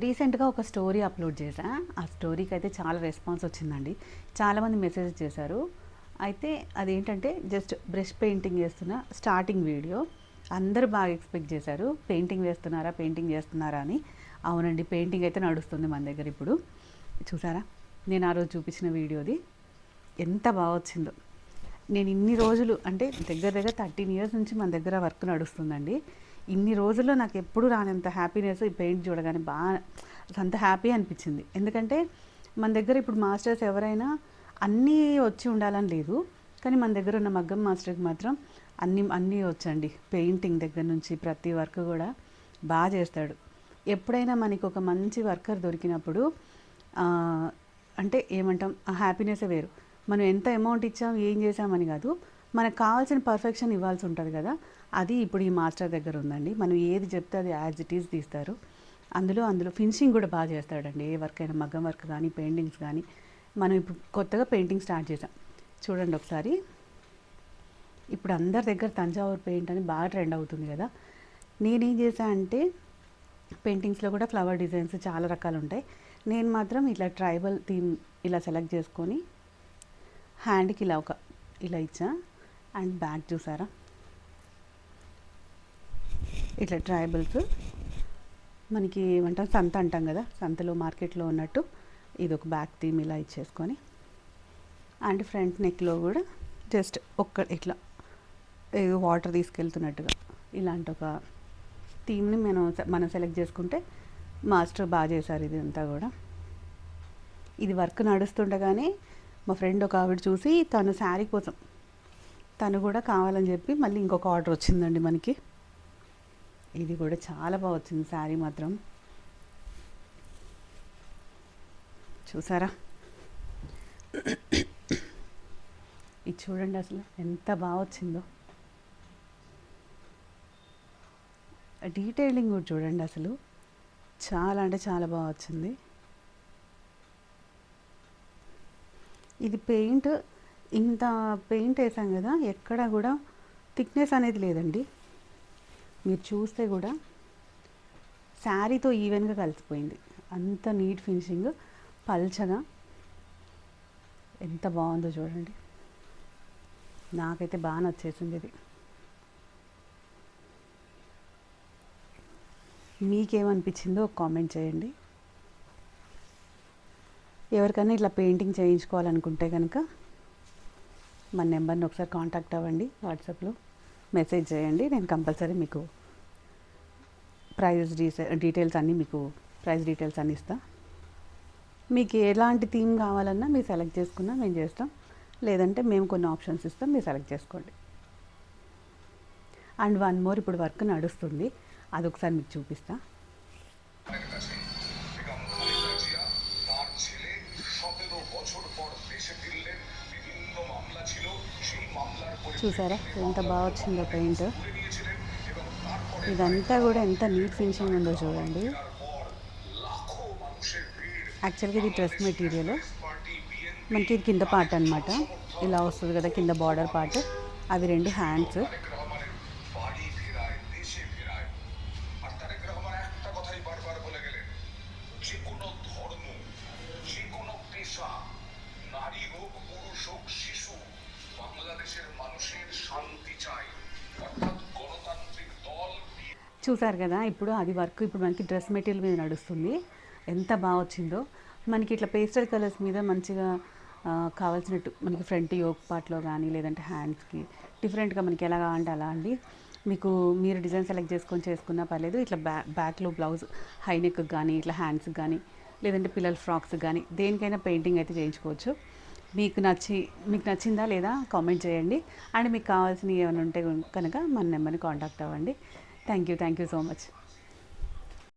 రీసెంట్గా ఒక story upload చేశా. ఆ స్టోరీకి అయితే చాలా రెస్పాన్స్ వచ్చిందండి. చాలామంది మెసేజ్ చేశారు. అయితే అదేంటంటే జస్ట్ బ్రష్ పెయింటింగ్ చేస్తున్న స్టార్టింగ్ వీడియో. అందరూ బాగా ఎక్స్పెక్ట్ చేశారు, పెయింటింగ్ వేస్తున్నారా, పెయింటింగ్ చేస్తున్నారా అని. అవునండి, పెయింటింగ్ అయితే నడుస్తుంది మన దగ్గర ఇప్పుడు. చూసారా, నేను ఆ రోజు చూపించిన వీడియోది ఎంత బాగా వచ్చిందో. నేను ఇన్ని రోజులు అంటే దగ్గర దగ్గర 13 ఇయర్స్ నుంచి మన దగ్గర వర్క్ నడుస్తుందండి. ఇన్ని రోజుల్లో నాకు ఎప్పుడు రానంత హ్యాపీనెస్ ఈ పెయింట్ చూడగానే బాగా అంత హ్యాపీ అనిపించింది. ఎందుకంటే మన దగ్గర ఇప్పుడు మాస్టర్స్ ఎవరైనా అన్నీ వచ్చి ఉండాలని లేదు, కానీ మన దగ్గర ఉన్న మగ్గం మాస్టర్కి మాత్రం అన్నీ వచ్చండి. పెయింటింగ్ దగ్గర నుంచి ప్రతి వర్క్ కూడా బాగా చేస్తాడు. ఎప్పుడైనా మనకి ఒక మంచి వర్కర్ దొరికినప్పుడు అంటే ఏమంటాం, ఆ హ్యాపీనెస్సే వేరు. మనం ఎంత అమౌంట్ ఇచ్చాం, ఏం చేసామని కాదు, మనకు కావాల్సిన పర్ఫెక్షన్ ఇవ్వాల్సి ఉంటుంది కదా. అది ఇప్పుడు ఈ మాస్టర్ దగ్గర ఉందండి. మనం ఏది చెప్తే అది యాజ్ ఇట్ ఈజ్ తీస్తారు. అందులో ఫినిషింగ్ కూడా బాగా చేస్తాడండి. ఏ వర్క్ అయినా, మగ్గం వర్క్ కానీ, పెయింటింగ్స్ కానీ. మనం ఇప్పుడు కొత్తగా పెయింటింగ్ స్టార్ట్ చేసాం, చూడండి ఒకసారి. ఇప్పుడు అందరి దగ్గర తంజావూరు పెయింట్ అని బాగా ట్రెండ్ అవుతుంది కదా. నేనేం చేశాను అంటే, పెయింటింగ్స్లో కూడా ఫ్లవర్ డిజైన్స్ చాలా రకాలు ఉంటాయి. నేను మాత్రం ఇట్లా ట్రైబల్ థీమ్ ఇలా సెలెక్ట్ చేసుకొని హ్యాండ్కి ఇలా ఇచ్చా. అండ్ బ్యాక్ చూసారా, ఇట్లా ట్రైబల్స్ మనకి ఏమంటాం, సంత అంటాం కదా, సంతలో మార్కెట్లో ఉన్నట్టు ఇది ఒక బ్యాక్ థీమ్ ఇలా ఇచ్చేసుకొని, అండ్ ఫ్రంట్ నెక్లో కూడా జస్ట్ ఇట్లా ఏదో వాటర్ తీసుకెళ్తున్నట్టుగా ఇలాంటి ఒక థీమ్ని మనం సెలెక్ట్ చేసుకుంటే మాస్టర్ బాగా చేశారు. ఇది అంతా కూడా ఇది వర్క్ నడుస్తుండగానే మా ఫ్రెండ్ ఒక ఆవిడ చూసి తను శారీ కోసం తను కూడా కావాలని చెప్పి మళ్ళీ ఇంకొక ఆర్డర్ వచ్చిందండి మనకి. ఇది కూడా చాలా బాగా వచ్చింది శారీ మాత్రం. చూసారా, ఇది చూడండి అసలు ఎంత బాగా వచ్చిందో. డీటెయిలింగ్ కూడా చూడండి అసలు, చాలా అంటే చాలా బాగా వచ్చింది. ఇది ఇంత పెయింట్ వేసాం కదా, ఎక్కడ కూడా థిక్నెస్ అనేది లేదండి. మీరు చూస్తే కూడా శారీతో ఈవెన్గా కలిసిపోయింది. అంత నీట్ ఫినిషింగ్, పల్చగా ఎంత బాగుందో చూడండి. నాకైతే బాగా నచ్చేసింది ఇది. మీకేమనిపించిందో ఒక కామెంట్ చేయండి. ఎవరికైనా ఇట్లా పెయింటింగ్ చేయించుకోవాలనుకుంటే కనుక మన నెంబర్ని ఒకసారి కాంటాక్ట్ అవ్వండి. వాట్సాప్లో మెసేజ్ చేయండి. నేను కంపల్సరీ మీకు ప్రైస్ డీటెయిల్స్ అన్నీ ఇస్తాను. మీకు ఎలాంటి థీమ్ కావాలన్నా మీరు సెలెక్ట్ చేసుకున్నా మేము చేస్తాం, లేదంటే మేము కొన్ని ఆప్షన్స్ ఇస్తాం, మీరు సెలెక్ట్ చేసుకోండి. అండ్ వన్ మోర్, ఇప్పుడు వర్క్ నడుస్తుంది, అదొకసారి మీకు చూపిస్తా. చూసారా ఎంత బాగా వచ్చిందో పెయింట్. ఇదంతా కూడా ఎంత నీట్ ఫినిషింగ్ ఉందో చూడండి. యాక్చువల్గా ఇది డ్రెస్ మెటీరియల్. మనకి ఇది కింద పార్ట్ అనమాట, ఇలా వస్తుంది కదా కింద బార్డర్ పార్ట్. అవి రెండు హ్యాండ్స్. చూసారు కదా, ఇప్పుడు అది వర్క్ ఇప్పుడు మనకి డ్రెస్ మెటీరియల్ మీద నడుస్తుంది. ఎంత బాగా వచ్చిందో. మనకి ఇట్లా పేస్టల్ కలర్స్ మీద మంచిగా కావాల్సినట్టు మనకి ఫ్రంట్ యోక్ పార్ట్లో కానీ, లేదంటే హ్యాండ్స్కి డిఫరెంట్గా మనకి ఎలా కావాలంటే అలా అండి. మీరు డిజైన్ సెలెక్ట్ చేసుకున్నా పర్లేదు. ఇట్లా బ్యాక్లో బ్లౌజ్ హై నెక్ కానీ, ఇట్లా హ్యాండ్స్కి కానీ, లేదంటే పిల్లల ఫ్రాక్స్ కానీ, దేనికైనా పెయింటింగ్ అయితే చేయించుకోవచ్చు. మీకు నచ్చిందా లేదా కామెంట్ చేయండి. అండ్ మీకు కావాల్సినవి ఏమైనా ఉంటే కనుక మన నెంబర్ని కాంటాక్ట్ అవ్వండి. Thank you so much.